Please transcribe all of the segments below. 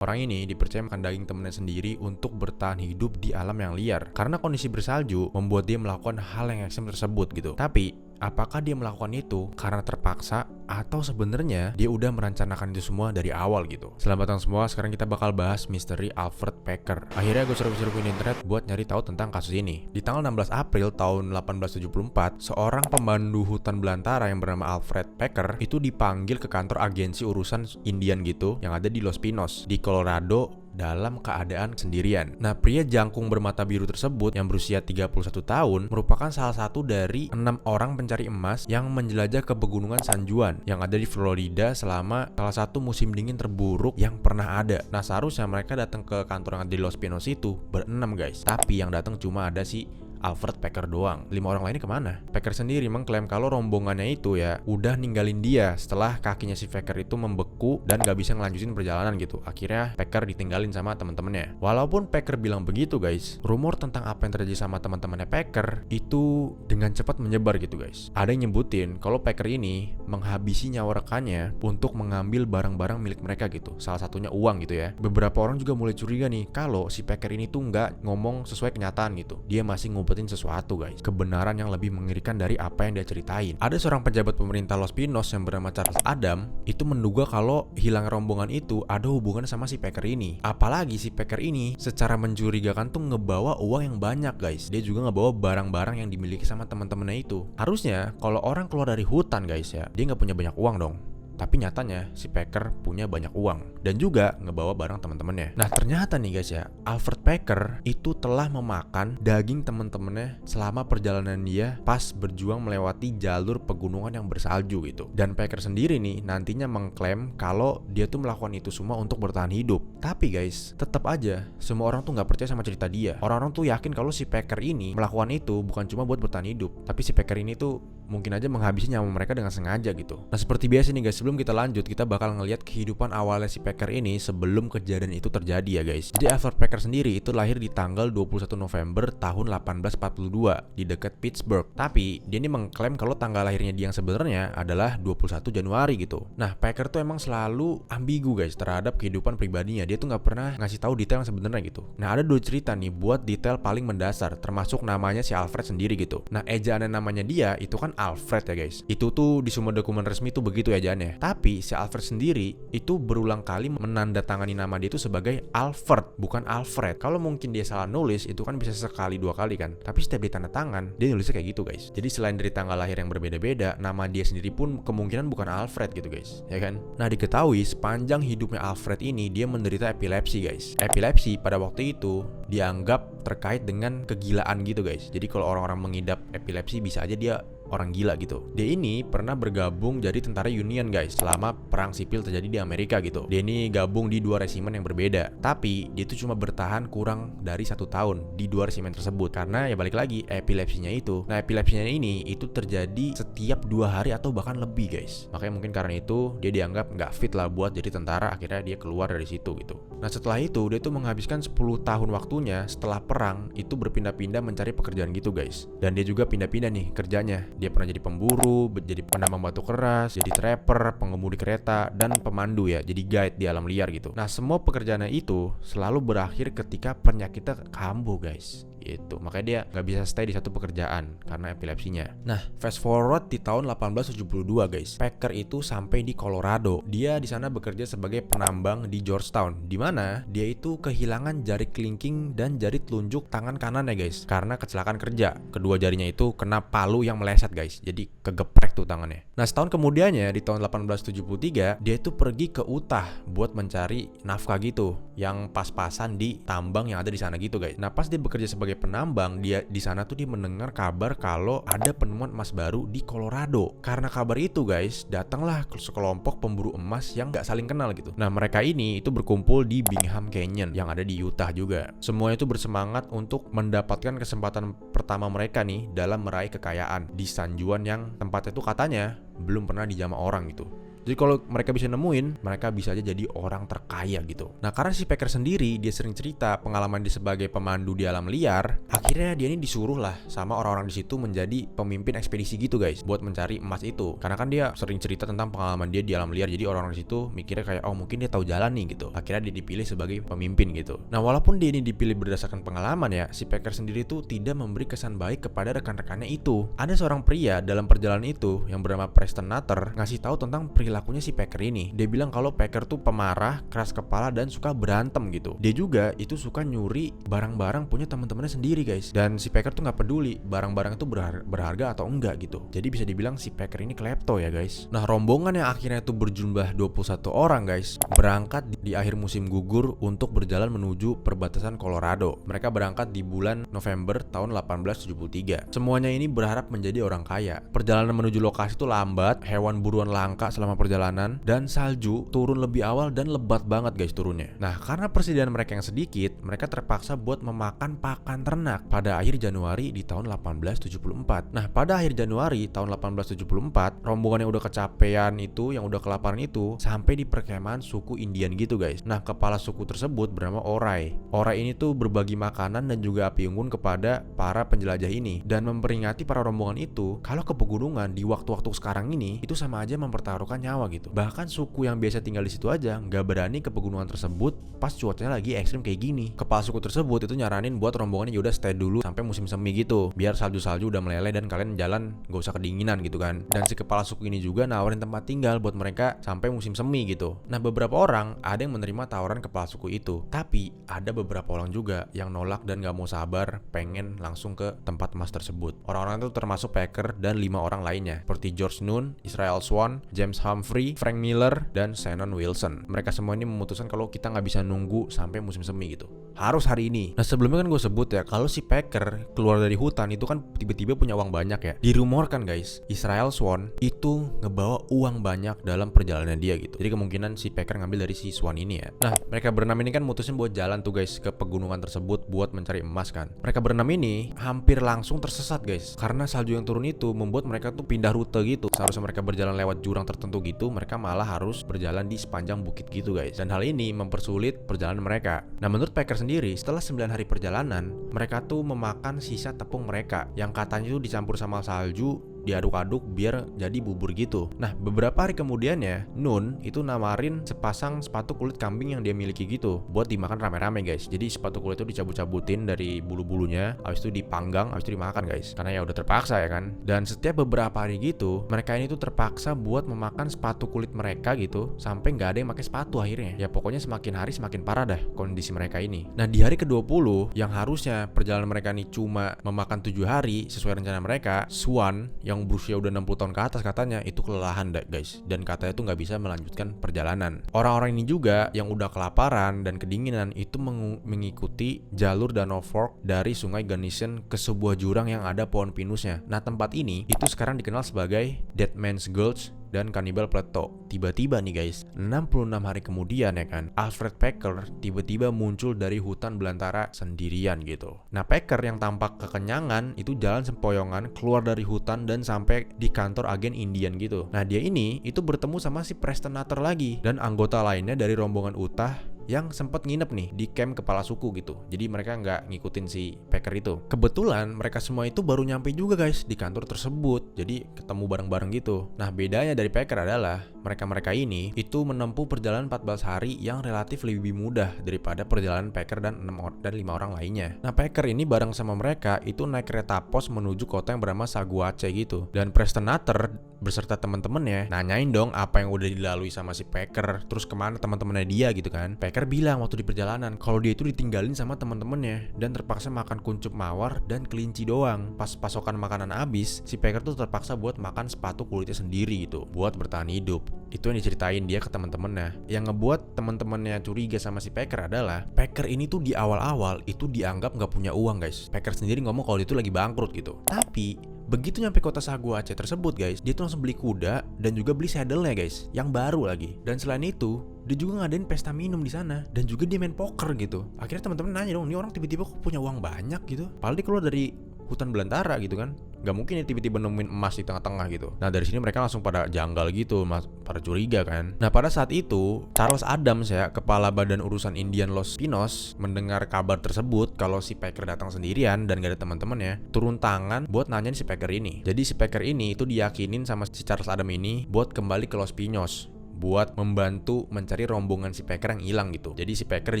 Orang ini dipercaya makan daging temannya sendiri untuk bertahan hidup di alam yang liar. Karena kondisi bersalju membuat dia melakukan hal yang ekstrem tersebut gitu. Tapi, apakah dia melakukan itu karena terpaksa atau sebenarnya dia udah merencanakan itu semua dari awal gitu? Selamat datang semua, sekarang kita bakal bahas misteri Alfred Packer. Akhirnya gue survei-survei di internet buat nyari tahu tentang kasus ini. Di tanggal 16 April tahun 1874, seorang pemandu hutan belantara yang bernama Alfred Packer itu dipanggil ke kantor agensi urusan Indian gitu yang ada di Los Pinos di Colorado dalam keadaan sendirian. Nah, pria jangkung bermata biru tersebut yang berusia 31 tahun merupakan salah satu dari 6 orang pencari emas yang menjelajah ke pegunungan San Juan yang ada di Florida selama salah satu musim dingin terburuk yang pernah ada. Nah, seharusnya mereka datang ke kantor yang ada di Los Pinos itu berenam guys. Tapi yang datang cuma ada si Alfred Packer doang. 5 orang lainnya kemana? Packer sendiri mengklaim kalau rombongannya itu ya udah ninggalin dia setelah kakinya si Packer itu membeku dan gak bisa ngelanjutin perjalanan gitu. Akhirnya Packer ditinggalin sama teman-temannya. Walaupun Packer bilang begitu guys, rumor tentang apa yang terjadi sama teman-temannya Packer itu dengan cepat menyebar gitu guys. Ada yang nyebutin kalau Packer ini menghabisi nyawa rekannya untuk mengambil barang-barang milik mereka gitu. Salah satunya uang gitu ya. Beberapa orang juga mulai curiga nih kalau si Packer ini tuh nggak ngomong sesuai kenyataan gitu. Dia masih ngumpetin sesuatu guys, kebenaran yang lebih mengerikan dari apa yang dia ceritain. Ada seorang pejabat pemerintah Los Pinos yang bernama Charles Adam itu menduga kalau hilang rombongan itu ada hubungan sama si Packer ini. Apalagi si Packer ini secara mencurigakan tuh ngebawa uang yang banyak guys. Dia juga ngebawa barang-barang yang dimiliki sama teman-temannya itu. Harusnya kalau orang keluar dari hutan guys ya, dia nggak punya banyak uang dong. Tapi nyatanya si Packer punya banyak uang dan juga ngebawa barang teman-temannya. Nah, ternyata nih guys ya, Alfred Packer itu telah memakan daging teman-temannya selama perjalanan dia pas berjuang melewati jalur pegunungan yang bersalju gitu. Dan Packer sendiri nih nantinya mengklaim kalau dia tuh melakukan itu semua untuk bertahan hidup. Tapi guys, tetap aja semua orang tuh nggak percaya sama cerita dia. Orang-orang tuh yakin kalau si Packer ini melakukan itu bukan cuma buat bertahan hidup, tapi si Packer ini tuh mungkin aja menghabisi nyawa mereka dengan sengaja gitu. Nah, seperti biasa nih guys, sebelum kita lanjut, kita bakal ngelihat kehidupan awalnya si Packer ini sebelum kejadian itu terjadi ya guys. Jadi Alfred Packer sendiri itu lahir di tanggal 21 November tahun 1842 di dekat Pittsburgh. Tapi dia ini mengklaim kalau tanggal lahirnya dia yang sebenarnya adalah 21 Januari gitu. Nah, Packer tuh emang selalu ambigu guys terhadap kehidupan pribadinya. Dia tuh nggak pernah ngasih tahu detail yang sebenarnya gitu. Nah, ada 2 cerita nih buat detail paling mendasar, termasuk namanya si Alfred sendiri gitu. Nah, ejaan namanya dia itu kan Alfred ya guys. Itu tuh di semua dokumen resmi tuh begitu ejaannya. Tapi si Alfred sendiri itu berulang kali menandatangani nama dia itu sebagai Alfred, bukan Alfred. Kalau mungkin dia salah nulis itu kan bisa sekali 2 kali kan. Tapi setiap dia tanda tangan, dia nulisnya kayak gitu guys. Jadi selain dari tanggal lahir yang berbeda-beda, nama dia sendiri pun kemungkinan bukan Alfred gitu guys, ya kan? Nah, diketahui sepanjang hidupnya Alfred ini dia menderita epilepsi guys. Epilepsi pada waktu itu dianggap terkait dengan kegilaan gitu guys. Jadi kalau orang-orang mengidap epilepsi bisa aja dia orang gila gitu. Dia ini pernah bergabung jadi tentara Union guys selama perang sipil terjadi di Amerika gitu. Dia ini gabung di 2 resimen yang berbeda. Tapi dia itu cuma bertahan kurang dari 1 tahun di 2 resimen tersebut karena ya balik lagi epilepsinya itu. Nah, epilepsinya ini itu terjadi setiap 2 hari atau bahkan lebih guys. Makanya mungkin karena itu dia dianggap nggak fit lah buat jadi tentara. Akhirnya dia keluar dari situ gitu. Nah, setelah itu dia tuh menghabiskan 10 tahun waktunya setelah perang itu berpindah-pindah mencari pekerjaan gitu guys. Dan dia juga pindah-pindah nih kerjanya. Dia pernah jadi pemburu, jadi penambang batu keras, jadi trapper, pengemudi kereta, dan pemandu ya, jadi guide di alam liar gitu. Nah, semua pekerjaannya itu selalu berakhir ketika penyakitnya kambuh guys. Gitu. Makanya dia nggak bisa stay di satu pekerjaan karena epilepsinya. Nah, fast forward di tahun 1872 guys. Packer itu sampai di Colorado. Dia di sana bekerja sebagai penambang di Georgetown, di mana dia itu kehilangan jari kelingking dan jari telunjuk tangan kanannya guys karena kecelakaan kerja. Kedua jarinya itu kena palu yang meleset guys. Jadi kegeprek tuh tangannya. Nah, setahun kemudiannya di tahun 1873 dia itu pergi ke Utah buat mencari nafkah gitu yang pas-pasan di tambang yang ada di sana gitu guys. Nah, pas dia bekerja sebagai penambang, dia di sana tuh dia mendengar kabar kalau ada penemuan emas baru di Colorado. Karena kabar itu guys, datanglah sekelompok pemburu emas yang gak saling kenal gitu. Nah, mereka ini itu berkumpul di Bingham Canyon yang ada di Utah juga. Semuanya itu bersemangat untuk mendapatkan kesempatan pertama mereka nih dalam meraih kekayaan di San Juan yang tempatnya itu katanya belum pernah dijamah orang gitu. Jadi kalau mereka bisa nemuin, mereka bisa aja jadi orang terkaya gitu. Nah, karena si Packer sendiri dia sering cerita pengalaman dia sebagai pemandu di alam liar, akhirnya dia ini disuruh lah sama orang-orang di situ menjadi pemimpin ekspedisi gitu guys, buat mencari emas itu. Karena kan dia sering cerita tentang pengalaman dia di alam liar, jadi orang-orang di situ mikirnya kayak oh mungkin dia tahu jalan nih gitu. Akhirnya dia dipilih sebagai pemimpin gitu. Nah, walaupun dia ini dipilih berdasarkan pengalaman ya, si Packer sendiri tuh tidak memberi kesan baik kepada rekan-rekannya itu. Ada seorang pria dalam perjalanan itu yang bernama Preston Nutter ngasih tahu tentang perilakunya si Packer ini. Dia bilang kalau Packer tuh pemarah, keras kepala, dan suka berantem gitu. Dia juga itu suka nyuri barang-barang punya teman-temannya sendiri guys. Dan si Packer tuh nggak peduli barang-barang itu berharga atau enggak gitu. Jadi bisa dibilang si Packer ini klepto ya guys. Nah, rombongan yang akhirnya itu berjumlah 21 orang guys berangkat di akhir musim gugur untuk berjalan menuju perbatasan Colorado. Mereka berangkat di bulan November tahun 1873. Semuanya ini berharap menjadi orang kaya. Perjalanan menuju lokasi itu lambat, hewan buruan langka selama perjalanan, dan salju turun lebih awal dan lebat banget guys turunnya. Nah, karena persediaan mereka yang sedikit, mereka terpaksa buat memakan pakan ternak pada akhir Januari di tahun 1874. Nah, pada akhir Januari tahun 1874, rombongan yang udah kecapean itu, yang udah kelaparan itu, sampai di perkemahan suku Indian gitu guys. Nah, kepala suku tersebut bernama Orai. Orai ini tuh berbagi makanan dan juga api unggun kepada para penjelajah ini, dan memperingati para rombongan itu kalau ke pegunungan di waktu-waktu sekarang ini itu sama aja mempertaruhkan nyawa gitu. Bahkan suku yang biasa tinggal di situ aja nggak berani ke pegunungan tersebut pas cuacanya lagi ekstrim kayak gini. Kepala suku tersebut itu nyaranin buat rombongannya yaudah stay dulu sampai musim semi gitu, biar salju-salju udah meleleh dan kalian jalan gak usah kedinginan gitu kan. Dan si kepala suku ini juga nawarin tempat tinggal buat mereka sampai musim semi gitu. Nah, beberapa orang ada yang menerima tawaran kepala suku itu, tapi ada beberapa orang juga yang nolak dan gak mau sabar pengen langsung ke tempat emas tersebut. Orang-orang itu termasuk Packer dan 5 orang lainnya seperti George Noon, Israel Swan, James Humphrey, Frank Miller, dan Shannon Wilson. Mereka semua ini memutuskan kalau kita nggak bisa nunggu sampai musim semi gitu, harus hari ini. Nah, sebelumnya kan gue sebut ya kalau si Packer keluar dari hutan itu kan tiba-tiba punya uang banyak ya. Dirumorkan guys, Israel Swan itu ngebawa uang banyak dalam perjalanannya dia gitu. Jadi kemungkinan si Packer ngambil dari si Swan ini ya. Nah, mereka berenam ini kan mutusin buat jalan tuh guys ke pegunungan tersebut buat mencari emas kan. Mereka berenam ini hampir langsung tersesat guys, karena salju yang turun itu membuat mereka tuh pindah rute gitu. Seharusnya mereka berjalan lewat jurang tertentu gitu, mereka malah harus berjalan di sepanjang bukit gitu guys. Dan hal ini mempersulit perjalanan mereka. Nah, menurut Packer sendiri, setelah 9 hari perjalanan, mereka tuh memakan sisa tepung mereka yang katanya tuh dicampur sama salju, diaduk-aduk biar jadi bubur gitu. Nah, beberapa hari kemudiannya, Nun itu namarin sepasang sepatu kulit kambing yang dia miliki gitu buat dimakan rame-rame guys. Jadi sepatu kulit itu dicabut-cabutin dari bulu-bulunya, habis itu dipanggang, habis itu dimakan guys. Karena ya udah terpaksa ya kan. Dan setiap beberapa hari gitu, mereka ini tuh terpaksa buat memakan sepatu kulit mereka gitu sampai nggak ada yang pakai sepatu akhirnya. Ya pokoknya semakin hari semakin parah dah kondisi mereka ini. Nah, di hari ke-20 yang harusnya perjalanan mereka ini cuma memakan 7 hari sesuai rencana mereka, Swan yang berusia udah 60 tahun ke atas katanya itu kelelahan guys, dan katanya tuh nggak bisa melanjutkan perjalanan. Orang-orang ini juga yang udah kelaparan dan kedinginan itu mengikuti jalur Danau Fork dari sungai Gunnison ke sebuah jurang yang ada pohon pinusnya. Nah, tempat ini itu sekarang dikenal sebagai Dead Man's Gulch dan Cannibal Plateau. Tiba-tiba nih guys, 66 hari kemudian ya kan, Alfred Packer tiba-tiba muncul dari hutan belantara sendirian gitu. Nah, Packer yang tampak kekenyangan itu jalan sempoyongan keluar dari hutan dan sampai di kantor agen Indian gitu. Nah, dia ini itu bertemu sama si Preston Nutter lagi dan anggota lainnya dari rombongan Utah yang sempat nginep nih di camp kepala suku gitu. Jadi mereka nggak ngikutin si Packer itu. Kebetulan mereka semua itu baru nyampe juga guys di kantor tersebut. Jadi ketemu bareng-bareng gitu. Nah, bedanya dari Packer adalah mereka-mereka ini itu menempuh perjalanan 14 hari yang relatif lebih mudah daripada perjalanan Packer dan 5 orang lainnya. Nah, Packer ini bareng sama mereka itu naik kereta pos menuju kota yang bernama Saguache gitu. Dan Preston Nutter beserta teman-temannya nanyain dong apa yang udah dilalui sama si Packer, terus kemana teman-temannya dia gitu kan. Packer bilang waktu di perjalanan kalau dia itu ditinggalin sama teman-temannya dan terpaksa makan kuncup mawar dan kelinci doang. Pas pasokan makanan habis, si Packer tuh terpaksa buat makan sepatu kulitnya sendiri gitu buat bertahan hidup. Itu yang diceritain dia ke teman-temannya. Yang ngebuat teman-temannya curiga sama si Packer adalah Packer ini tuh di awal-awal itu dianggap nggak punya uang guys. Packer sendiri ngomong kalau dia tuh lagi bangkrut gitu. Tapi begitu nyampe kota Saguache tersebut guys, dia tuh langsung beli kuda dan juga beli saddle-nya guys, yang baru lagi. Dan selain itu, dia juga ngadain pesta minum di sana dan juga dia main poker gitu. Akhirnya teman-teman nanya dong, ini orang tiba-tiba kok punya uang banyak gitu. Padahal dia keluar dari hutan belantara gitu kan. Gak mungkin ya tiba-tiba nemuin emas di tengah-tengah gitu. Nah dari sini mereka langsung pada janggal gitu, pada curiga kan. Nah pada saat itu Charles Adams ya, kepala badan urusan Indian Los Pinos, mendengar kabar tersebut kalau si Packer datang sendirian dan gak ada teman-temannya, turun tangan buat nanyain si Packer ini. Jadi si Packer ini itu diyakinin sama si Charles Adams ini buat kembali ke Los Pinos, buat membantu mencari rombongan si Packer yang hilang gitu. Jadi si Packer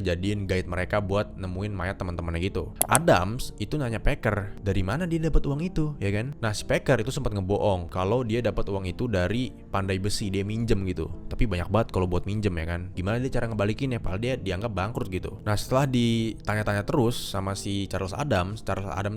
dijadiin guide mereka buat nemuin mayat teman-temannya gitu. Adams itu nanya Packer, dari mana dia dapat uang itu, ya kan? Nah si Packer itu sempat ngebohong kalau dia dapat uang itu dari pandai besi, dia minjem gitu. Tapi banyak banget kalau buat minjem ya kan. Gimana dia cara ngebalikinnya? Padahal dia dianggap bangkrut gitu. Nah setelah ditanya-tanya terus sama si Charles Adams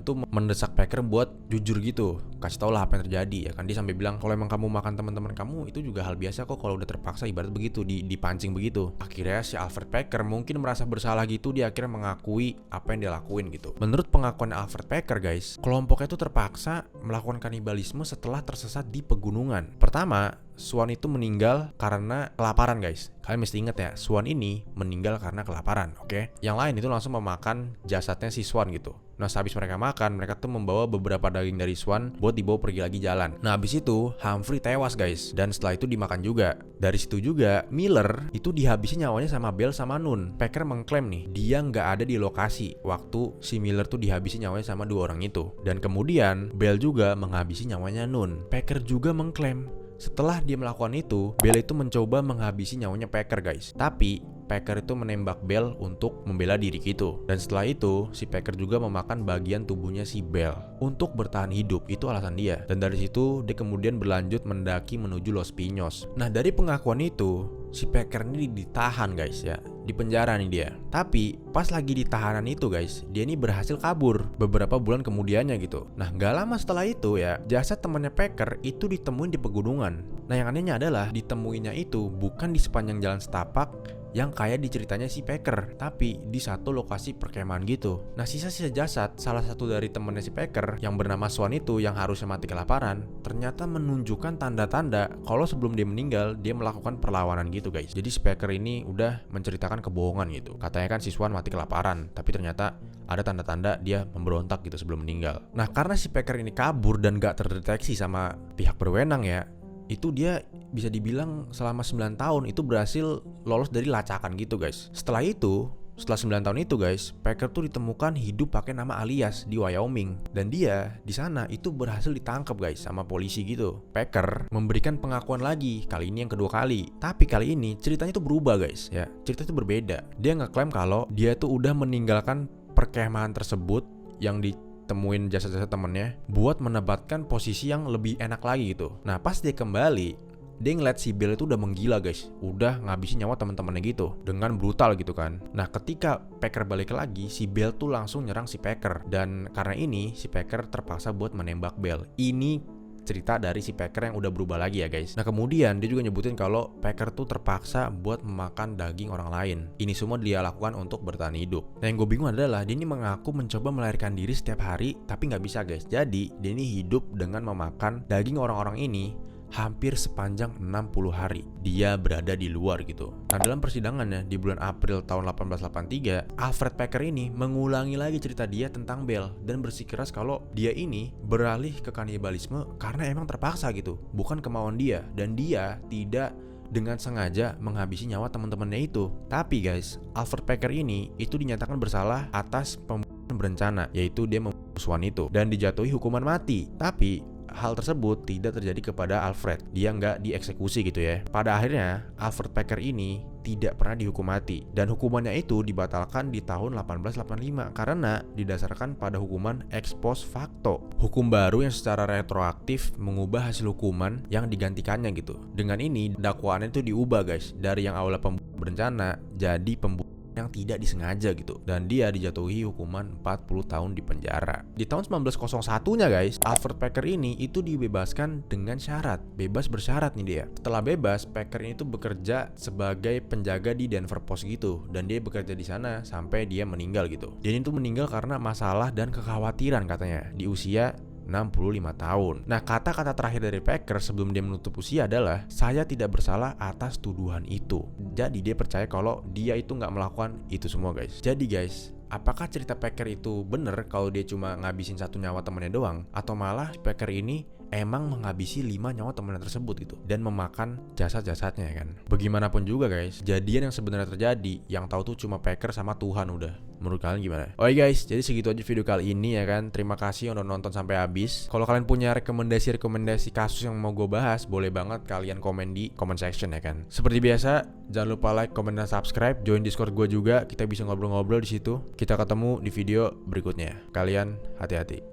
tuh mendesak Packer buat jujur gitu, kasih tau lah apa yang terjadi ya kan. Dia sampai bilang kalau emang kamu makan teman-teman kamu itu juga hal biasa kok kalau udah terpaksa, ibarat begitu, dipancing begitu. Akhirnya si Alfred Packer mungkin merasa bersalah gitu, dia akhirnya mengakui apa yang dia lakuin gitu. Menurut pengakuan Alfred Packer guys, kelompoknya itu terpaksa melakukan kanibalisme setelah tersesat di pegunungan. Pertama, Swan itu meninggal karena kelaparan guys. Kalian mesti ingat ya, Swan ini meninggal karena kelaparan, oke? Yang lain itu langsung memakan jasadnya si Swan gitu. Nah sehabis mereka makan, mereka tuh membawa beberapa daging dari Swan buat dibawa pergi lagi jalan. Nah habis itu Humphrey tewas guys, dan setelah itu dimakan juga. Dari situ juga Miller itu dihabisi nyawanya sama Bell sama Nun. Packer mengklaim nih dia nggak ada di lokasi waktu si Miller tuh dihabisi nyawanya sama dua orang itu. Dan kemudian Bell juga menghabisi nyawanya Nun. Packer juga mengklaim setelah dia melakukan itu, Bell itu mencoba menghabisi nyawanya Packer guys. Tapi Packer itu menembak Bell untuk membela diri gitu. Dan setelah itu si Packer juga memakan bagian tubuhnya si Bell untuk bertahan hidup. Itu alasan dia. Dan dari situ dia kemudian berlanjut mendaki menuju Los Pinos. Nah dari pengakuan itu si Packer ini ditahan guys ya, di penjara nih dia. Tapi pas lagi di tahanan itu guys, dia ini berhasil kabur beberapa bulan kemudiannya gitu. Nah gak lama setelah itu ya, jasad temannya Packer itu ditemuin di pegunungan. Nah yang anehnya adalah ditemuinya itu bukan di sepanjang jalan setapak yang kayak diceritanya si Packer, tapi di satu lokasi perkemahan gitu. Nah sisa-sisa jasad salah satu dari temennya si Packer yang bernama Swan itu, yang harusnya mati kelaparan, ternyata menunjukkan tanda-tanda kalau sebelum dia meninggal dia melakukan perlawanan gitu guys. Jadi si Packer ini udah menceritakan kebohongan gitu. Katanya kan si Swan mati kelaparan, tapi ternyata ada tanda-tanda dia memberontak gitu sebelum meninggal. Nah karena si Packer ini kabur dan gak terdeteksi sama pihak berwenang ya, itu dia bisa dibilang selama 9 tahun itu berhasil lolos dari lacakan gitu guys. Setelah 9 tahun itu guys, Packer tuh ditemukan hidup pakai nama alias di Wyoming. Dan dia di sana itu berhasil ditangkap guys sama polisi gitu. Packer memberikan pengakuan lagi, kali ini yang kedua kali. Tapi kali ini ceritanya tuh berubah guys ya. Cerita itu berbeda. Dia ngeklaim kalau dia tuh udah meninggalkan perkemahan tersebut yang ditemuin jasad-jasad temennya buat menempatkan posisi yang lebih enak lagi gitu. Nah pas dia kembali, dia ngeliat si Bell itu udah menggila guys, udah ngabisin nyawa teman-temannya gitu dengan brutal gitu kan. Nah ketika Packer balik lagi, si Bell tuh langsung nyerang si Packer. Dan karena ini si Packer terpaksa buat menembak Bell. Ini cerita dari si Packer yang udah berubah lagi ya guys. Nah kemudian dia juga nyebutin kalau Packer tuh terpaksa buat memakan daging orang lain. Ini semua dia lakukan untuk bertahan hidup. Nah yang gue bingung adalah dia ini mengaku mencoba melahirkan diri setiap hari, tapi nggak bisa guys. Jadi dia ini hidup dengan memakan daging orang-orang ini hampir sepanjang 60 hari dia berada di luar gitu. Nah dalam persidangannya di bulan April tahun 1883, Alfred Packer ini mengulangi lagi cerita dia tentang Bell dan bersikeras kalau dia ini beralih ke kanibalisme karena emang terpaksa gitu, bukan kemauan dia, dan dia tidak dengan sengaja menghabisi nyawa teman-temannya itu. Tapi guys, Alfred Packer ini itu dinyatakan bersalah atas pembunuhan berencana, yaitu dia membunuh Swan itu dan dijatuhi hukuman mati. Tapi hal tersebut tidak terjadi kepada Alfred. Dia nggak dieksekusi gitu ya. Pada akhirnya Alfred Packer ini tidak pernah dihukum mati, dan hukumannya itu dibatalkan di tahun 1885 karena didasarkan pada hukuman ex post facto, hukum baru yang secara retroaktif mengubah hasil hukuman yang digantikannya gitu. Dengan ini dakwaannya itu diubah guys, dari yang awalnya pembunuhan berencana jadi pembunuhan yang tidak disengaja gitu, dan dia dijatuhi hukuman 40 tahun di penjara. Di tahun 1901-nya guys, Alfred Packer ini itu dibebaskan dengan syarat, bebas bersyarat nih dia. Setelah bebas, Packer ini tuh bekerja sebagai penjaga di Denver Post gitu, dan dia bekerja di sana sampai dia meninggal gitu. Dia ini tuh meninggal karena masalah dan kekhawatiran katanya di usia 65 tahun. Nah kata-kata terakhir dari Packer sebelum dia menutup usia adalah, saya tidak bersalah atas tuduhan itu. Jadi dia percaya kalau dia itu gak melakukan itu semua guys. Jadi guys, apakah cerita Packer itu bener kalau dia cuma ngabisin 1 nyawa temennya doang, atau malah si Packer ini emang menghabisi 5 nyawa temennya tersebut gitu dan memakan jasad-jasadnya kan. Bagaimanapun juga guys, kejadian yang sebenarnya terjadi yang tahu tuh cuma Packer sama Tuhan udah. Menurut kalian gimana? Oke guys, jadi segitu aja video kali ini ya kan. Terima kasih udah nonton sampai habis. Kalau kalian punya rekomendasi kasus yang mau gue bahas, boleh banget kalian komen di comment section ya kan. Seperti biasa, jangan lupa like, comment, dan subscribe. Join Discord gue juga, kita bisa ngobrol-ngobrol di situ. Kita ketemu di video berikutnya. Kalian hati-hati.